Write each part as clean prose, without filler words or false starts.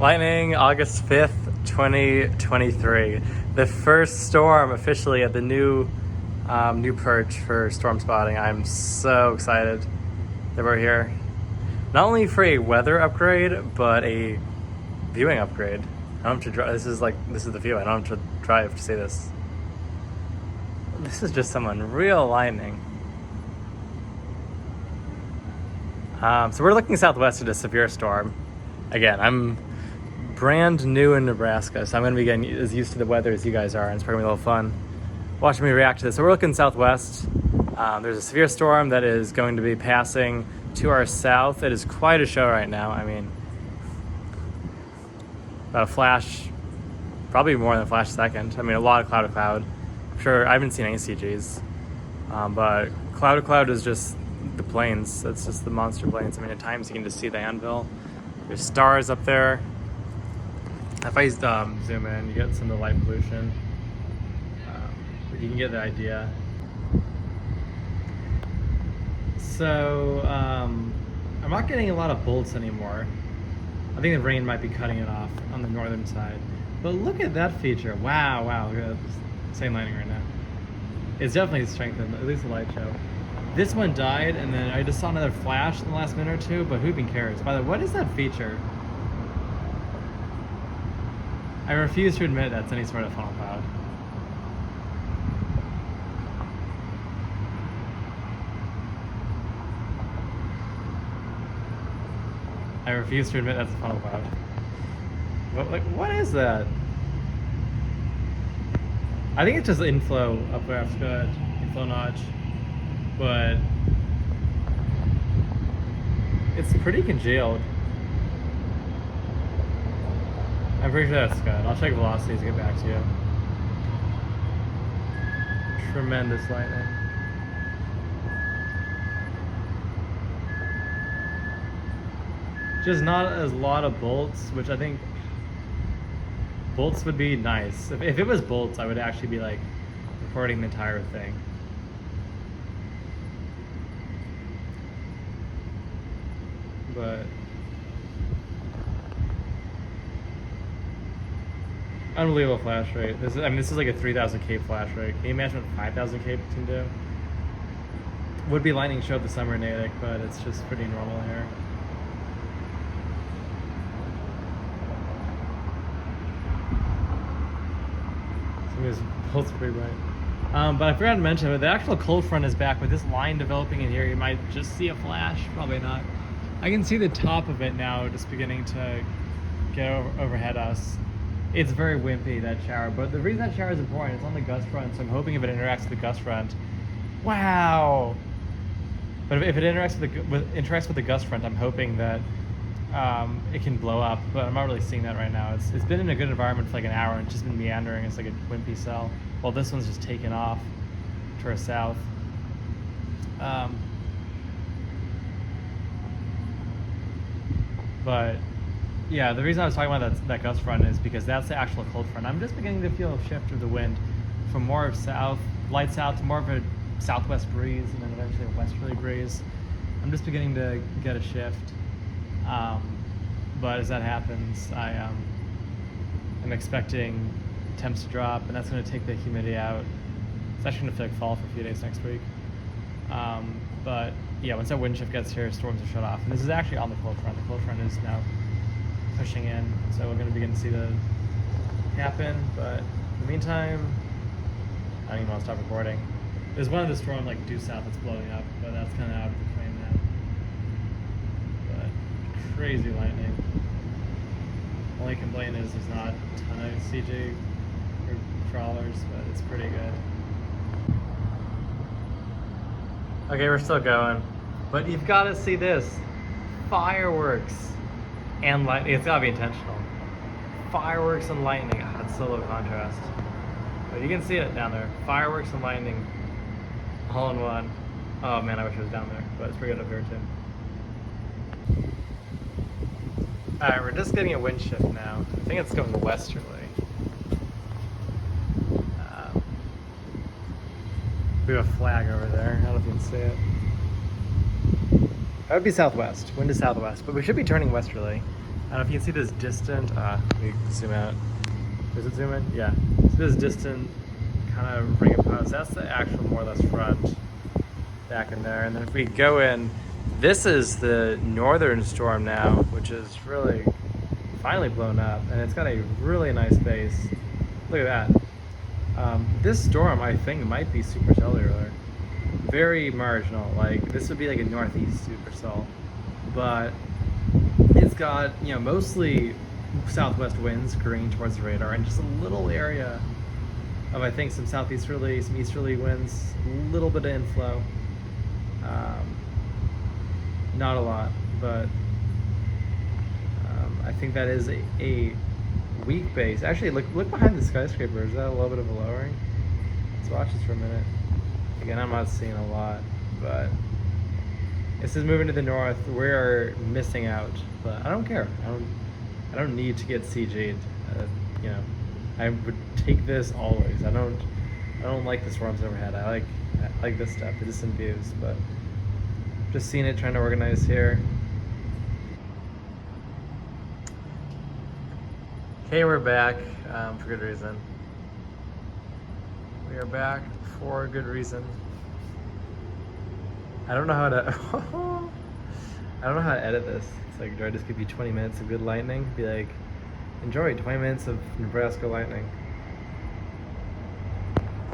Lightning, August 5th, 2023. The first storm officially at the new perch for storm spotting. I'm so excited that we're here. Not only for a weather upgrade, but a viewing upgrade. I don't have to drive. This is the view. I don't have to drive to see this. This is just some unreal lightning. So we're looking southwest at a severe storm. Again, I'm brand new in Nebraska, so I'm going to be getting as used to the weather as you guys are, and it's probably going to be a little fun watching me react to this. So we're looking southwest. There's a severe storm that is going to be passing to our south. It is quite a show right now. I mean, about a flash, probably more than a flash second. I mean, a lot of cloud to cloud. I'm sure I haven't seen any CGs, but cloud to cloud is just the planes. It's just the monster planes. I mean, at times you can just see the anvil. There's stars up there. If I zoom in, you get some of the light pollution. But you can get the idea. So I'm not getting a lot of bolts anymore. I think the rain might be cutting it off on the northern side. But look at that feature. Wow, look at that. Same lightning right now. It's definitely strengthened, at least the light show. This one died, and then I just saw another flash in the last minute or two, but who even cares? By the way, what is that feature? I refuse to admit that's any sort of funnel cloud. I refuse to admit that's a funnel cloud. What is that? I think it's just inflow updraft's good, inflow notch, but it's pretty congealed. I'm pretty sure that's good. I'll check velocities and get back to you. Tremendous lightning. Just not as lot of bolts, which I think bolts would be nice. If it was bolts, I would actually be like recording the entire thing. But unbelievable flash rate. This is like a 3000K flash rate. Can you imagine what 5000K can do? Would be lightning show at the summer in Natick, but it's just pretty normal here. These bolts are pretty bright. But I forgot to mention, but the actual cold front is back. With this line developing in here, you might just see a flash. Probably not. I can see the top of it now just beginning to get overhead us. It's very wimpy, that shower, but the reason that shower is important, it's on the gust front, so I'm hoping if it interacts with the gust front, wow! But if it interacts with the gust front, I'm hoping that it can blow up, but I'm not really seeing that right now. It's been in a good environment for like an hour and it's just been meandering. It's like a wimpy cell. Well, this one's just taken off to our south. But yeah, the reason I was talking about that gust front is because that's the actual cold front. I'm just beginning to feel a shift of the wind from more of light south to more of a southwest breeze and then eventually a westerly breeze. I'm just beginning to get a shift. But as that happens, I'm expecting temps to drop, and that's going to take the humidity out. It's actually going to feel like fall for a few days next week. But yeah, once that wind shift gets here, storms are shut off. And this is actually on the cold front. The cold front is now pushing in, so we're going to begin to see that happen. But in the meantime, I don't even want to stop recording. There's one of the storm like due south that's blowing up, but that's kind of out of the frame now. But crazy lightning. Only complaint is there's not a ton of CG or trawlers, but it's pretty good. Okay, we're still going, but you've got to see this. Fireworks and lightning. It's got to be intentional. Fireworks and lightning. God, it's so low contrast. But you can see it down there. Fireworks and lightning all in one. Oh man, I wish it was down there, but it's pretty good up here too. Alright, we're just getting a wind shift now. I think it's going westerly. We have a flag over there. I don't know if you can see it. That would be southwest. Wind is southwest, but we should be turning westerly. don't know if you can see this distant, let me zoom out. Does it zoom in? Yeah. So this distant kind of ring of clouds, that's the actual more or less front back in there. And then if we go in, this is the northern storm now, which is really finally blown up, and it's got a really nice base. Look at that. This storm, I think, might be supercellular. Very marginal. Like, this would be like a northeast supercell, but it's got, you know, mostly southwest winds careening towards the radar, and just a little area of, I think, some southeasterly, some easterly winds, a little bit of inflow. Not a lot, but I think that is a weak base. Actually, look behind the skyscraper. Is that a little bit of a lowering? Let's watch this for a minute. Again, I'm not seeing a lot, but this is moving to the north. We're missing out, but I don't care. I don't need to get CG'd. You know, I would take this always. I don't like the storms overhead. I like this stuff, the distant views, but just seeing it, trying to organize here. Okay, we're back for good reason. We are back for good reason. I don't know how to I don't know how to edit this. It's like, do I just give you 20 minutes of good lightning? Be like, enjoy 20 minutes of Nebraska lightning.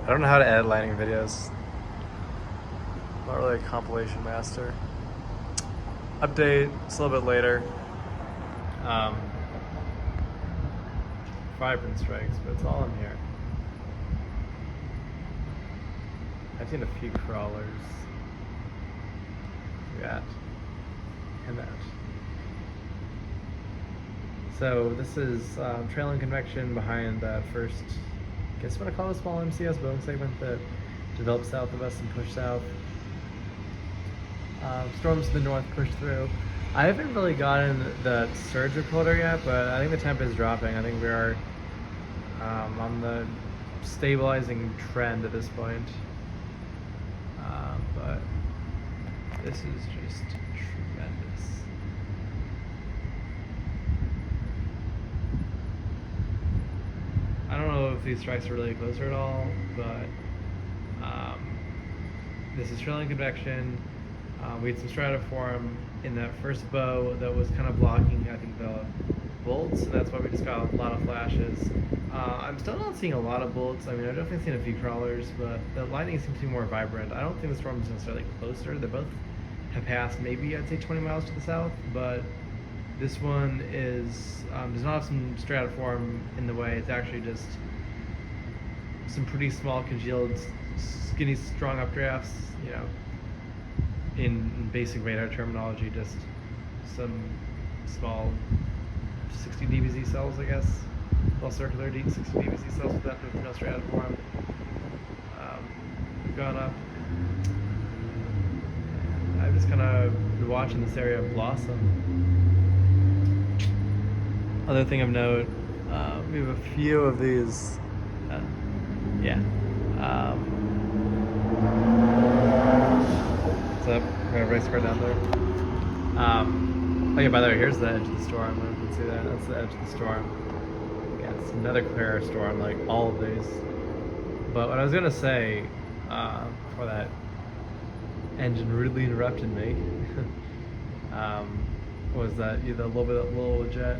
I don't know how to edit lightning videos. I'm not really a compilation master. Update, it's a little bit later. Vibrant strikes, but it's all in here. I've seen a few crawlers. That and that. So this is trailing convection behind that first, I guess what I call a small MCS Boeing segment that developed south of us and pushed south. Storms to the north pushed through. I haven't really gotten the surge recorder yet, but I think the temp is dropping. I think we are on the stabilizing trend at this point. But this is just tremendous. I don't know if these strikes are really closer at all, but this is trailing convection. We had some stratiform in that first bow that was kind of blocking, I think, the bolts, and that's why we just got a lot of flashes. I'm still not seeing a lot of bolts. I mean, I've definitely seen a few crawlers, but the lightning seems to be more vibrant. I don't think the storm is necessarily closer. They both have passed maybe, I'd say, 20 miles to the south, but this one is does not have some stratiform in the way. It's actually just some pretty small congealed, skinny, strong updrafts, you know, in basic radar terminology, just some small 60 DBZ cells, I guess. Well, circular 60 DBZ cells with no stratiform. We've gone up. And I've just kind of been watching this area blossom. Other thing of note, we have a few of these. What's up? We're gonna race right down there. Oh yeah, by the way, here's the edge of the storm. I don't know if you can see that. That's the edge of the storm. Yeah, it's another clear storm, like all of these. But what I was gonna say, before that engine rudely interrupted me, was that the little jet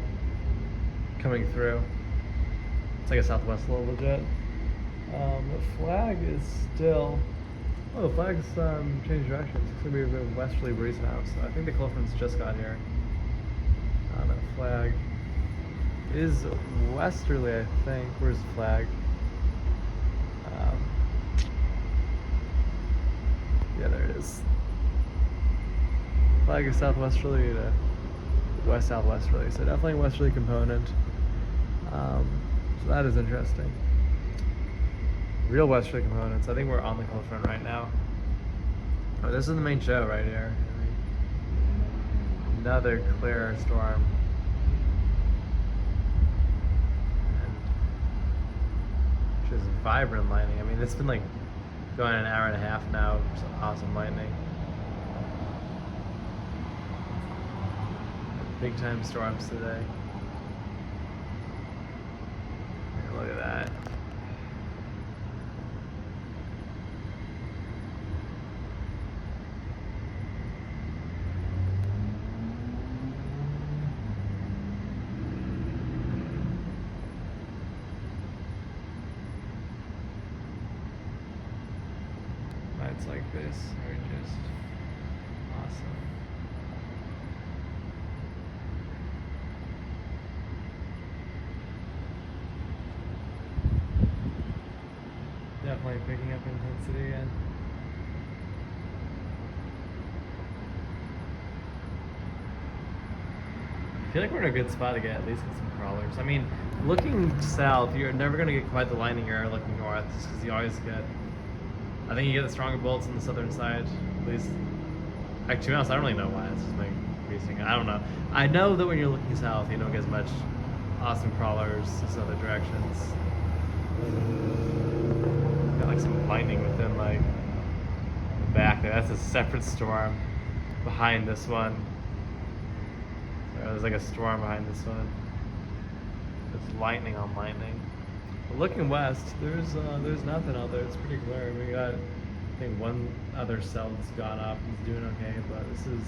coming through. It's like a southwest little jet. The flag is still. Oh, the flag's changed directions. It's gonna be a bit of westerly breeze now, so I think the cold front's just got here. That flag is westerly, I think. Where's the flag? Yeah, there it is. Flag is southwesterly to west southwesterly, so definitely a westerly component. So that is interesting. Real westerly components. I think we're on the cold front right now. Oh, this is the main show right here. Another clear storm. And just vibrant lightning. I mean, it's been like going an hour and a half now. Some awesome lightning. Big time storms today. Look at that. Nights like this are just awesome. Definitely picking up intensity again. I feel like we're in a good spot to get at least get some crawlers. I mean, looking south, you're never going to get quite the lightning you're looking north, just because you always get, I think you get the stronger bolts on the southern side, at least. Actually, to be honest, I don't really know why. It's just like reasoning. I don't know. I know that when you're looking south, you don't get as much awesome crawlers as other directions. Got like some lightning within like the back there. That's a separate storm behind this one. There's like a storm behind this one. It's lightning on lightning. But looking west, there's nothing out there. It's pretty clear. We got, I think, one other cell that's gone up. He's doing okay, but this is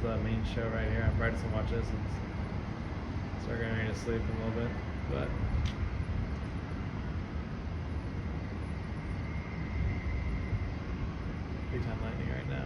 the main show right here. I'm probably just gonna watch this and start getting ready to sleep a little bit. But big time lightning right now.